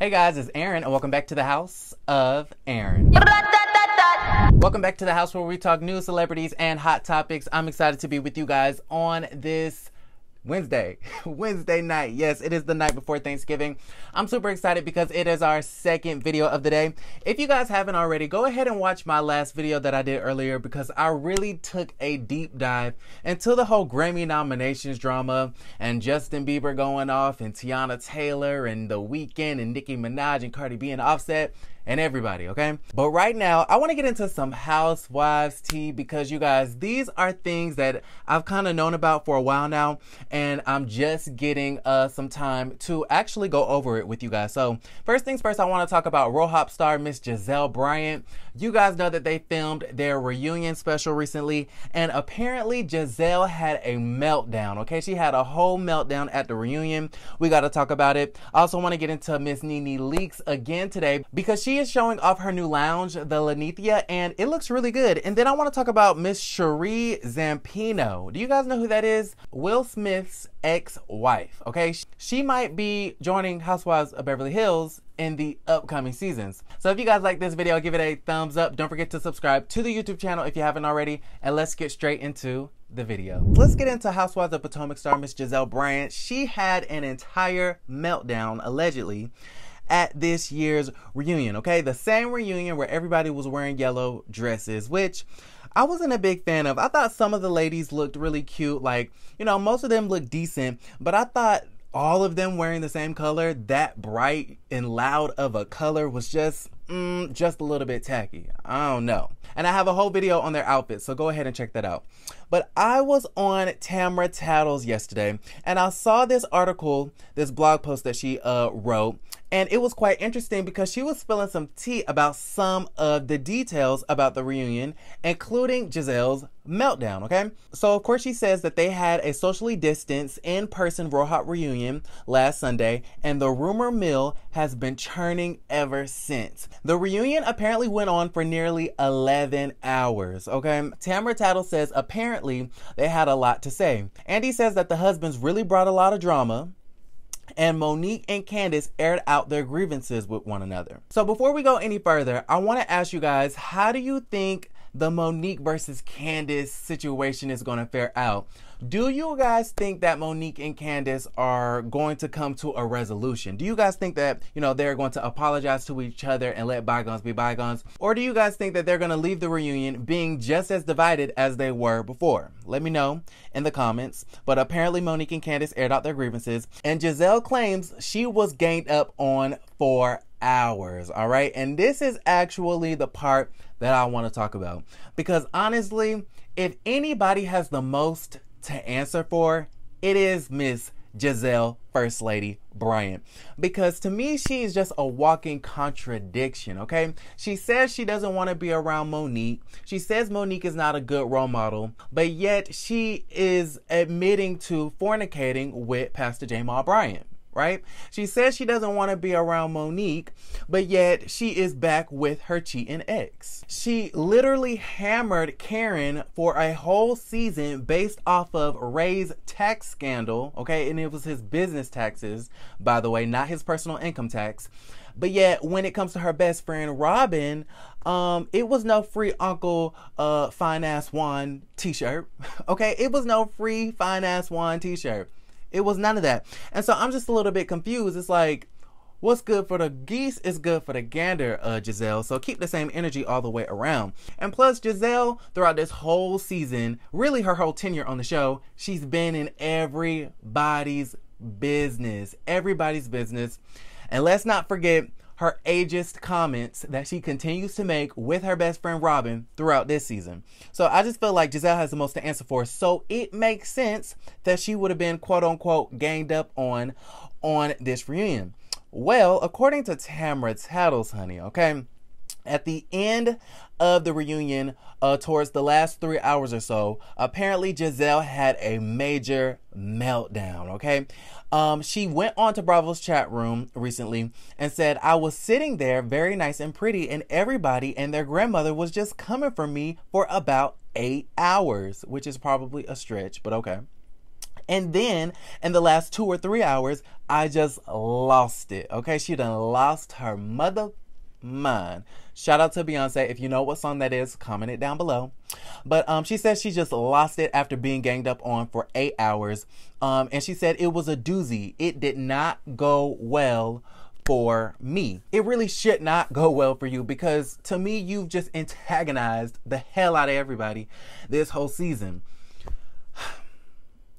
Hey guys, it's Aaron and welcome back to the house of Aaron. Welcome back to the house where we talk news, celebrities, and hot topics. I'm excited to be with you guys on this Wednesday night. Yes, it is the night before Thanksgiving. I'm super excited because it is our second video of the day. If you guys haven't already, go ahead and watch my last video that I did earlier because I really took a deep dive into the whole Grammy nominations drama and Justin Bieber going off and Tiana Taylor and The Weeknd and Nicki Minaj and Cardi B and Offset and everybody, okay? But right now, I want to get into some housewives tea because you guys, these are things that I've kind of known about for a while now, and I'm just getting some time to actually go over it with you guys. So first things first, I want to talk about RHOBH star Miss Gizelle Bryant. You guys know that they filmed their reunion special recently, and apparently Gizelle had a meltdown, okay? She had a whole meltdown at the reunion. We got to talk about it. I also want to get into Miss NeNe Leakes again today because she is showing off her new lounge, the Lanithia, and it looks really good. And then I want to talk about Miss Sheree Zampino. Do you guys know who that is? Will Smith's ex-wife, okay? She might be joining Housewives of Beverly Hills in the upcoming seasons. So if you guys like this video, give it a thumbs up. Don't forget to subscribe to the YouTube channel if you haven't already, and let's get straight into the video. Let's get into Housewives of Potomac star Miss Gizelle Bryant. She had an entire meltdown, allegedly, at this year's reunion, okay? The same reunion where everybody was wearing yellow dresses, which I wasn't a big fan of. I thought some of the ladies looked really cute. Like, you know, most of them looked decent, but I thought all of them wearing the same color, that bright and loud of a color, was just a little bit tacky. I don't know. And I have a whole video on their outfits, so go ahead and check that out. But I was on Tamra Tattles yesterday, and I saw this article, this blog post that she wrote, and it was quite interesting because she was spilling some tea about some of the details about the reunion, including Gizelle's meltdown, okay? So, of course, she says that they had a socially distanced, in-person RHOBH reunion last Sunday, and the rumor mill has been churning ever since. The reunion apparently went on for nearly 11 hours, okay? Tamra Tattle says apparently they had a lot to say. Andy says that the husbands really brought a lot of drama, and Monique and Candace aired out their grievances with one another. So before we go any further, I want to ask you guys, how do you think the Monique versus Candace situation is going to fare out? Do you guys think that Monique and Candace are going to come to a resolution? Do you guys think that, you know, they're going to apologize to each other and let bygones be bygones? Or do you guys think that they're going to leave the reunion being just as divided as they were before? Let me know in the comments. But apparently Monique and Candace aired out their grievances, and Gizelle claims she was ganged up on for hours, all right? And this is actually the part that I want to talk about, because honestly, if anybody has the most to answer for, it is Miss Gizelle First Lady Bryant, because to me she is just a walking contradiction, okay? She says she doesn't want to be around Monique. She says Monique is not a good role model, but yet she is admitting to fornicating with Pastor Jamal Bryant, right? She says she doesn't want to be around Monique, but yet she is back with her cheating ex. She literally hammered Karen for a whole season based off of Ray's tax scandal, okay? And it was his business taxes, by the way, not his personal income tax. But yet, when it comes to her best friend, Robin, it was no free Uncle Fine Ass Juan t-shirt, okay? It was no free Fine Ass Juan t-shirt. It was none of that. And so I'm just a little bit confused. It's like, what's good for the geese is good for the gander, Gizelle. So keep the same energy all the way around. And plus, Gizelle, throughout this whole season, really her whole tenure on the show, she's been in everybody's business. Everybody's business. And let's not forget her ageist comments that she continues to make with her best friend Robin throughout this season. So I just feel like Gizelle has the most to answer for. So it makes sense that she would have been quote unquote ganged up on this reunion. Well, according to Tamra Tattles, honey, okay, at the end of the reunion, towards the last 3 hours or so, apparently Gizelle had a major meltdown, okay? She went on to Bravo's chat room recently and said, I was sitting there very nice and pretty, and everybody and their grandmother was just coming for me for about 8 hours, which is probably a stretch, but okay. And then in the last 2 or 3 hours, I just lost it. Okay, she done lost her mother mind. Shout out to Beyonce. If you know what song that is, comment it down below. But she said she just lost it after being ganged up on for 8 hours. And she said it was a doozy. It did not go well for me. It really should not go well for you, because to me, you've just antagonized the hell out of everybody this whole season.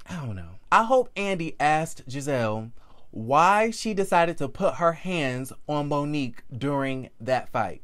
I don't know. I hope Andy asked Gizelle why she decided to put her hands on Monique during that fight.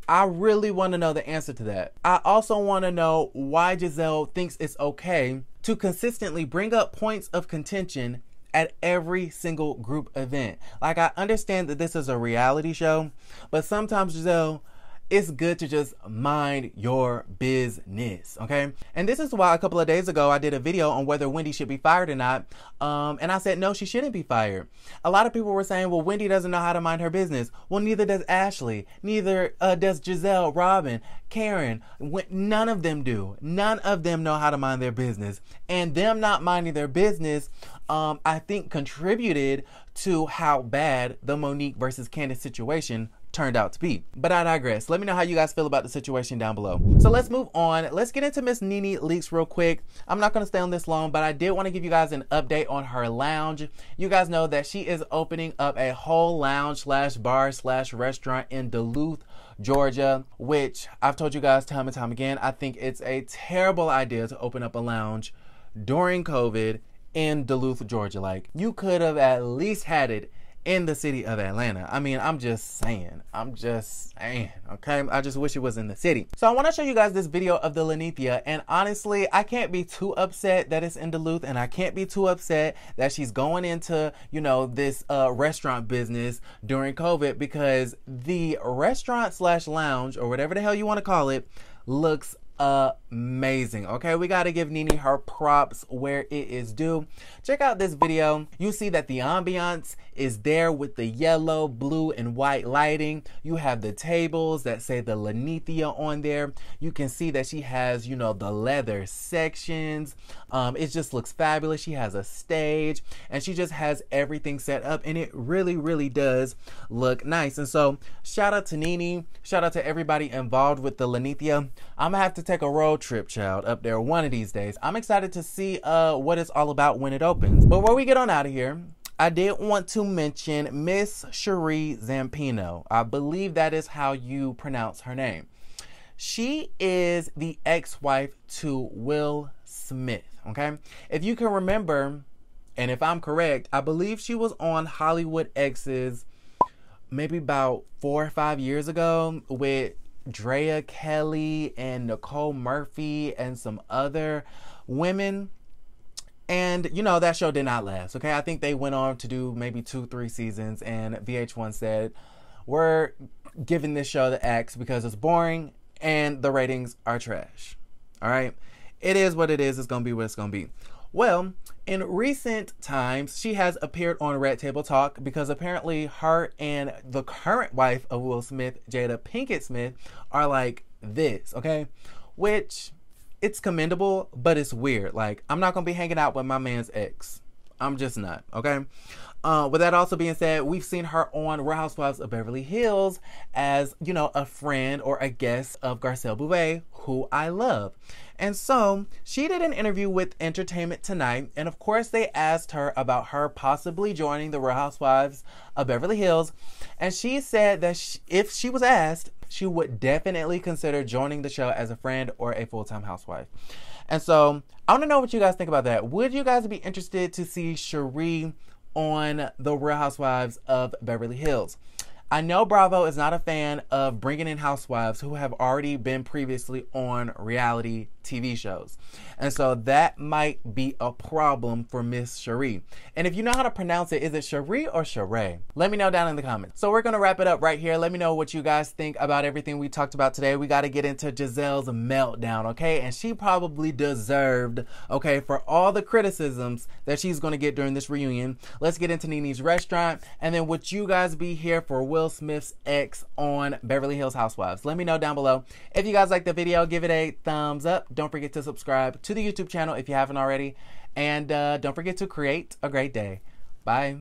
I really want to know the answer to that. I also want to know why Gizelle thinks it's okay to consistently bring up points of contention at every single group event. Like, I understand that this is a reality show, but sometimes, Gizelle, it's good to just mind your business, okay? And this is why a couple of days ago I did a video on whether Wendy should be fired or not. And I said, no, she shouldn't be fired. A lot of people were saying, well, Wendy doesn't know how to mind her business. Well, neither does Ashley. Neither does Gizelle, Robin, Karen. None of them do. None of them know how to mind their business. And them not minding their business, I think, contributed to how bad the Monique versus Candace situation turned out to be. But I digress. Let me know how you guys feel about the situation down below. So let's move on. Let's get into Miss NeNe Leakes real quick. I'm not going to stay on this long, but I did want to give you guys an update on her lounge. You guys know that she is opening up a whole lounge slash bar slash restaurant in Duluth, Georgia, which I've told you guys time and time again, I think it's a terrible idea to open up a lounge during COVID in Duluth, Georgia. Like, you could have at least had it in the city of Atlanta. I mean, I'm just saying, okay? I just wish it was in the city. So I want to show you guys this video of the Lenithia, and honestly, I can't be too upset that it's in Duluth, and I can't be too upset that she's going into, you know, this restaurant business during COVID, because the restaurant slash lounge, or whatever the hell you want to call it, looks amazing. Okay, we got to give NeNe her props where it is due. Check out this video. You see that the ambiance is there with the yellow, blue, and white lighting. You have the tables that say the Lenithia on there. You can see that she has, you know, the leather sections. It just looks fabulous. She has a stage, and she just has everything set up, and it really, really does look nice. And so shout out to NeNe. Shout out to everybody involved with the Lenithia. I'm gonna have to take a road trip, child, up there one of these days. I'm excited to see what it's all about when it opens. But before we get on out of here, I did want to mention Miss Sheree Zampino. I believe that is how you pronounce her name. She is the ex-wife to Will Smith, okay? If you can remember, and if I'm correct, I believe she was on Hollywood X's maybe about 4 or 5 years ago with Drea Kelly and Nicole Murphy and some other women. And, you know, that show did not last, okay? I think they went on to do maybe 2-3 seasons, and VH1 said, we're giving this show the X because it's boring and the ratings are trash, all right? It is what it is. It's going to be what it's going to be. Well, in recent times, she has appeared on Red Table Talk because apparently her and the current wife of Will Smith, Jada Pinkett Smith, are like this, okay? Which, it's commendable, but it's weird. Like, I'm not going to be hanging out with my man's ex. I'm just not, okay? With that also being said, we've seen her on Real Housewives of Beverly Hills as, you know, a friend or a guest of Garcelle Bouvet, who I love. And so she did an interview with Entertainment Tonight, and of course they asked her about her possibly joining the Real Housewives of Beverly Hills, and she said that if she was asked, she would definitely consider joining the show as a friend or a full-time housewife. And so I want to know what you guys think about that. Would you guys be interested to see Sheree on the Real Housewives of Beverly Hills? I know Bravo is not a fan of bringing in housewives who have already been previously on reality TV shows. And so that might be a problem for Miss Sheree. And if you know how to pronounce it, is it Sheree or Sheree? Let me know down in the comments. So we're going to wrap it up right here. Let me know what you guys think about everything we talked about today. We got to get into Gizelle's meltdown, okay? And she probably deserved, okay, for all the criticisms that she's going to get during this reunion. Let's get into NeNe's restaurant. And then would you guys be here for Will Smith's ex on Beverly Hills Housewives? Let me know down below. If you guys like the video, give it a thumbs up. Don't forget to subscribe to the YouTube channel if you haven't already. And don't forget to create a great day. Bye.